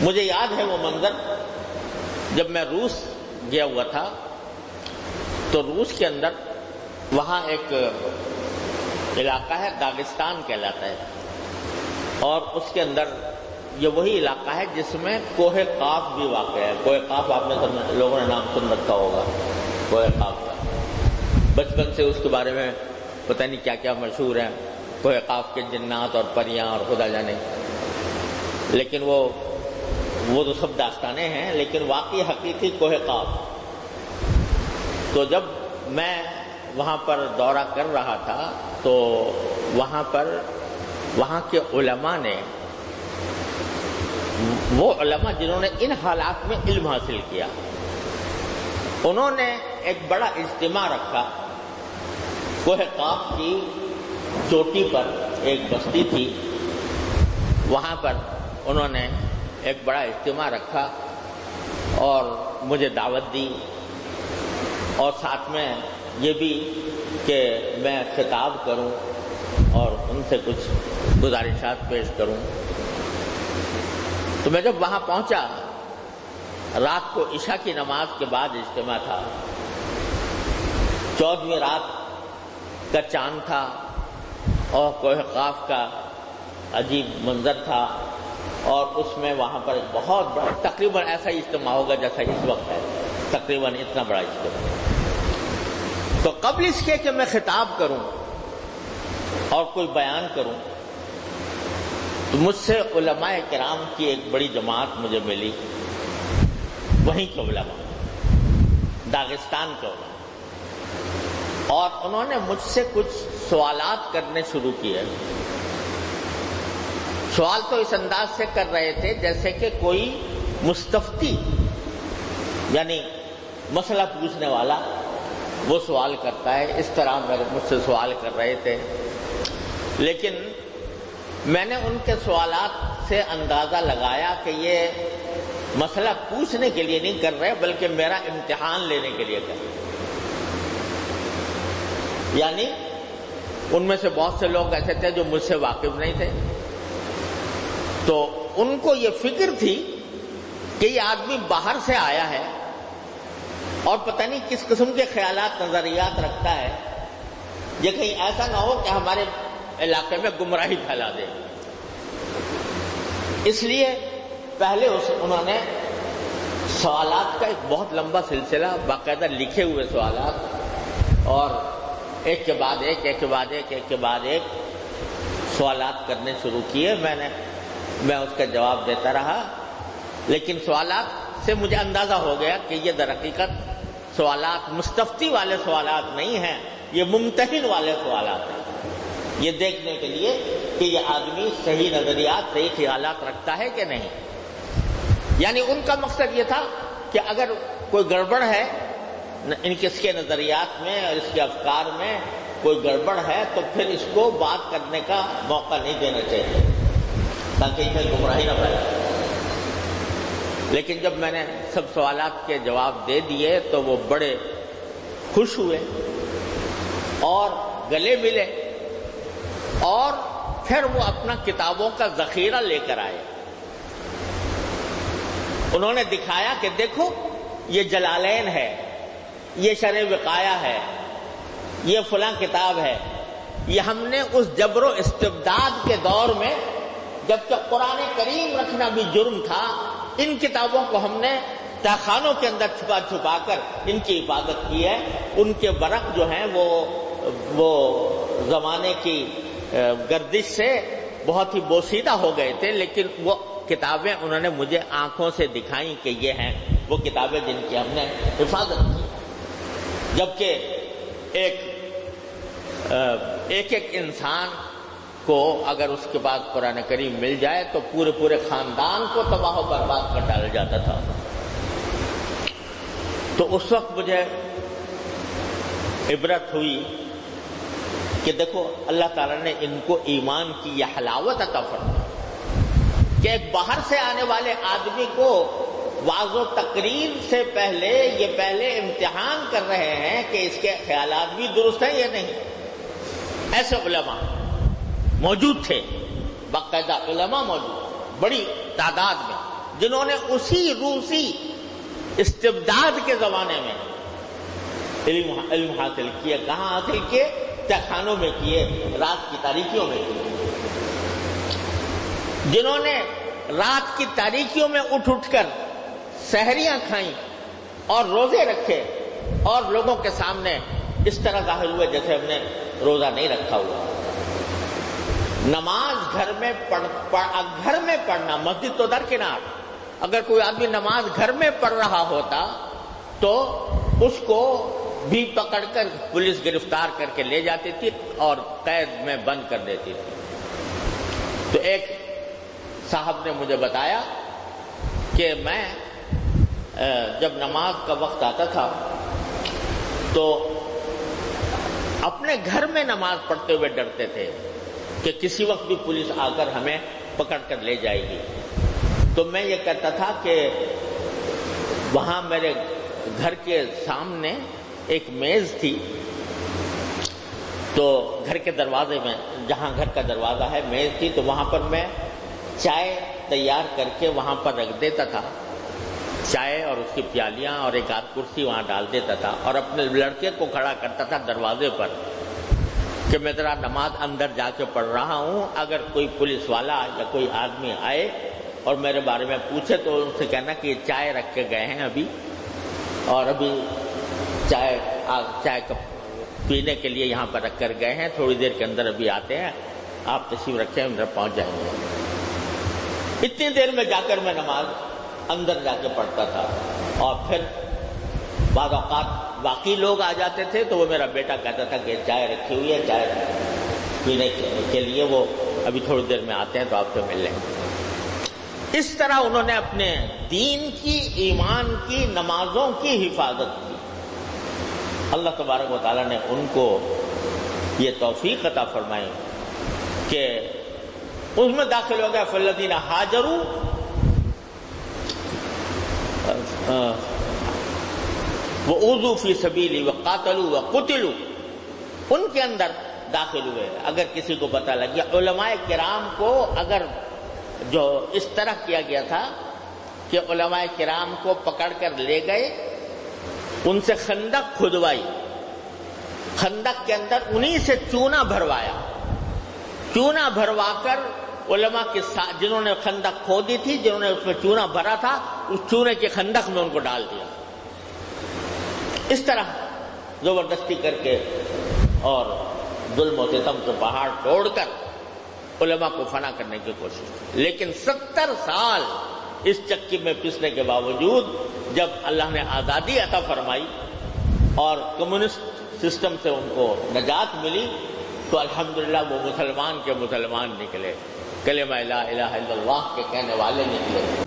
مجھے یاد ہے وہ منظر جب میں روس گیا ہوا تھا، تو روس کے اندر وہاں ایک علاقہ ہے داغستان کہلاتا ہے، اور اس کے اندر یہ وہی علاقہ ہے جس میں کوہ قاف بھی واقع ہے۔ کوہ قاف آپ نے سب لوگوں نے نام سن رکھا ہوگا، کوہ قاف کا بچپن سے اس کے بارے میں پتہ نہیں کیا کیا مشہور ہیں، کوہ قاف کے جنات اور پریاں اور خدا جانے، لیکن وہ تو سب داستانیں ہیں، لیکن واقعی حقیقی کوہ قاف۔ تو جب میں وہاں پر دورہ کر رہا تھا تو وہاں کے علماء نے، وہ علماء جنہوں نے ان حالات میں علم حاصل کیا، انہوں نے ایک بڑا اجتماع رکھا۔ کوہ قاف کی چوٹی پر ایک بستی تھی، وہاں پر انہوں نے ایک بڑا اجتماع رکھا اور مجھے دعوت دی، اور ساتھ میں یہ بھی کہ میں خطاب کروں اور ان سے کچھ گزارشات پیش کروں۔ تو میں جب وہاں پہنچا، رات کو عشاء کی نماز کے بعد اجتماع تھا، 14ویں رات کا چاند تھا اور کوہ قاف کا عجیب منظر تھا، اور اس میں وہاں پر بہت بڑا تقریباً ایسا ہی اجتماع ہوگا جیسا اس وقت ہے، تقریباً اتنا بڑا اجتماع۔ تو قبل اس کے کہ میں خطاب کروں اور کوئی بیان کروں، تو مجھ سے علماء کرام کی ایک بڑی جماعت مجھے ملی، وہیں کے علماء، داغستان کے علماء، اور انہوں نے مجھ سے کچھ سوالات کرنے شروع کیے۔ سوال تو اس انداز سے کر رہے تھے جیسے کہ کوئی مستفتی، یعنی مسئلہ پوچھنے والا وہ سوال کرتا ہے، اس طرح مجھ سے سوال کر رہے تھے۔ لیکن میں نے ان کے سوالات سے اندازہ لگایا کہ یہ مسئلہ پوچھنے کے لیے نہیں کر رہے بلکہ میرا امتحان لینے کے لیے کر رہے۔ یعنی ان میں سے بہت سے لوگ ایسے تھے جو مجھ سے واقف نہیں تھے، تو ان کو یہ فکر تھی کہ یہ آدمی باہر سے آیا ہے اور پتہ نہیں کس قسم کے خیالات نظریات رکھتا ہے، یہ کہیں ایسا نہ ہو کہ ہمارے علاقے میں گمراہی پھیلا دے۔ اس لیے پہلے انہوں نے سوالات کا ایک بہت لمبا سلسلہ، باقاعدہ لکھے ہوئے سوالات، اور ایک کے بعد ایک، ایک کے بعد ایک، ایک کے بعد ایک سوالات کرنے شروع کیے۔ میں اس کا جواب دیتا رہا، لیکن سوالات سے مجھے اندازہ ہو گیا کہ یہ در حقیقت سوالات مستفتی والے سوالات نہیں ہیں، یہ ممتحن والے سوالات ہیں، یہ دیکھنے کے لیے کہ یہ آدمی صحیح نظریات، صحیح خیالات رکھتا ہے کہ نہیں۔ یعنی ان کا مقصد یہ تھا کہ اگر کوئی گڑبڑ ہے اس کے نظریات میں اور اس کے افکار میں کوئی گڑبڑ ہے تو پھر اس کو بات کرنے کا موقع نہیں دینا چاہیے تاکہ اسے گمراہی نہ پھیلے۔ لیکن جب میں نے سب سوالات کے جواب دے دیے تو وہ بڑے خوش ہوئے اور گلے ملے، اور پھر وہ اپنا کتابوں کا ذخیرہ لے کر آئے۔ انہوں نے دکھایا کہ دیکھو یہ جلالین ہے، یہ شرح وقایہ ہے، یہ فلاں کتاب ہے، یہ ہم نے اس جبر و استبداد کے دور میں جبکہ قرآن کریم رکھنا بھی جرم تھا، ان کتابوں کو ہم نے تہخانوں کے اندر چھپا چھپا کر ان کی حفاظت کی ہے۔ ان کے ورق جو ہیں وہ زمانے کی گردش سے بہت ہی بوسیدہ ہو گئے تھے، لیکن وہ کتابیں انہوں نے مجھے آنکھوں سے دکھائیں کہ یہ ہیں وہ کتابیں جن کی ہم نے حفاظت کی۔ جبکہ ایک انسان کو اگر اس کے پاس قرآن کریم مل جائے تو پورے خاندان کو تباہ و برباد کر ڈالا جاتا تھا۔ تو اس وقت مجھے عبرت ہوئی کہ دیکھو اللہ تعالیٰ نے ان کو ایمان کی یہ حلاوت عطا فرمائی کہ ایک باہر سے آنے والے آدمی کو واضح و تقریر سے پہلے امتحان کر رہے ہیں کہ اس کے خیالات بھی درست ہیں یا نہیں۔ ایسے علماء موجود تھے، باقاعدہ علماء موجود، بڑی تعداد میں، جنہوں نے اسی روسی استبداد کے زمانے میں علم حاصل کیے. کہاں حاصل کیے؟ تہخانوں میں کیے، رات کی تاریکیوں میں کیے. جنہوں نے رات کی تاریکیوں میں اٹھ کر سحریاں کھائیں اور روزے رکھے اور لوگوں کے سامنے اس طرح ظاہر ہوئے جیسے ہم نے روزہ نہیں رکھا ہوا. نماز گھر میں پڑھنا، مسجد تو درکنار، اگر کوئی آدمی نماز گھر میں پڑھ رہا ہوتا تو اس کو بھی پکڑ کر پولیس گرفتار کر کے لے جاتی تھی اور قید میں بند کر دیتی تھی. تو ایک صاحب نے مجھے بتایا کہ میں جب نماز کا وقت آتا تھا تو اپنے گھر میں نماز پڑھتے ہوئے ڈرتے تھے کہ کسی وقت بھی پولیس آ کر ہمیں پکڑ کر لے جائے گی. تو میں یہ کہتا تھا کہ وہاں میرے گھر کے سامنے ایک میز تھی، تو گھر کے دروازے میں، جہاں گھر کا دروازہ ہے، میز تھی، تو وہاں پر میں چائے تیار کر کے وہاں پر رکھ دیتا تھا، چائے اور اس کی پیالیاں اور ایک آدھ کرسی وہاں ڈال دیتا تھا اور اپنے لڑکے کو کھڑا کرتا تھا دروازے پر کہ میں ذرا نماز اندر جا کے پڑھ رہا ہوں، اگر کوئی پولیس والا یا کوئی آدمی آئے اور میرے بارے میں پوچھے تو ان سے کہنا کہ یہ چائے رکھ کے گئے ہیں ابھی، اور ابھی چائے پینے کے لیے یہاں پر رکھ کر گئے ہیں، تھوڑی دیر کے اندر ابھی آتے ہیں، آپ تشریف رکھیں، اندر پہنچ جائیں گے. اتنی دیر میں جا کر میں نماز اندر جا کے پڑھتا تھا. اور پھر بعض اوقات باقی لوگ آ جاتے تھے تو وہ میرا بیٹا کہتا تھا کہ چائے رکھی ہوئی ہے، چائے پینے کے لیے وہ ابھی تھوڑی دیر میں آتے ہیں تو آپ سے مل لیں گے. اس طرح انہوں نے اپنے دین کی، ایمان کی، نمازوں کی حفاظت کی. اللہ تبارک و تعالیٰ نے ان کو یہ توفیق عطا فرمائی کہ اس میں داخل ہو گیا فالذین ہاجروا وأوذوا فی سبیلی وقاتلوا وقتلوا، ان کے اندر داخل ہوئے. اگر کسی کو پتہ لگ گیا، علماء کرام کو اگر جو اس طرح کیا گیا تھا کہ علماء کرام کو پکڑ کر لے گئے، ان سے خندق کھدوائی، خندق کے اندر انہی سے چونا بھروایا، چونا بھروا کر علماء کے ساتھ جنہوں نے خندق کھودی تھی، جنہوں نے اس میں چونا بھرا تھا، اس چونے کے خندق میں ان کو ڈال دیا. اس طرح زبردستی کر کے اور ظلم و ستم سے پہاڑ توڑ کر علماء کو فنا کرنے کی کوشش کی. لیکن 70 سال اس چکی میں پسنے کے باوجود جب اللہ نے آزادی عطا فرمائی اور کمیونسٹ سسٹم سے ان کو نجات ملی تو الحمدللہ وہ مسلمان کے مسلمان نکلے، کلمہ لا الہ الا اللہ کے کہنے والے نکلے.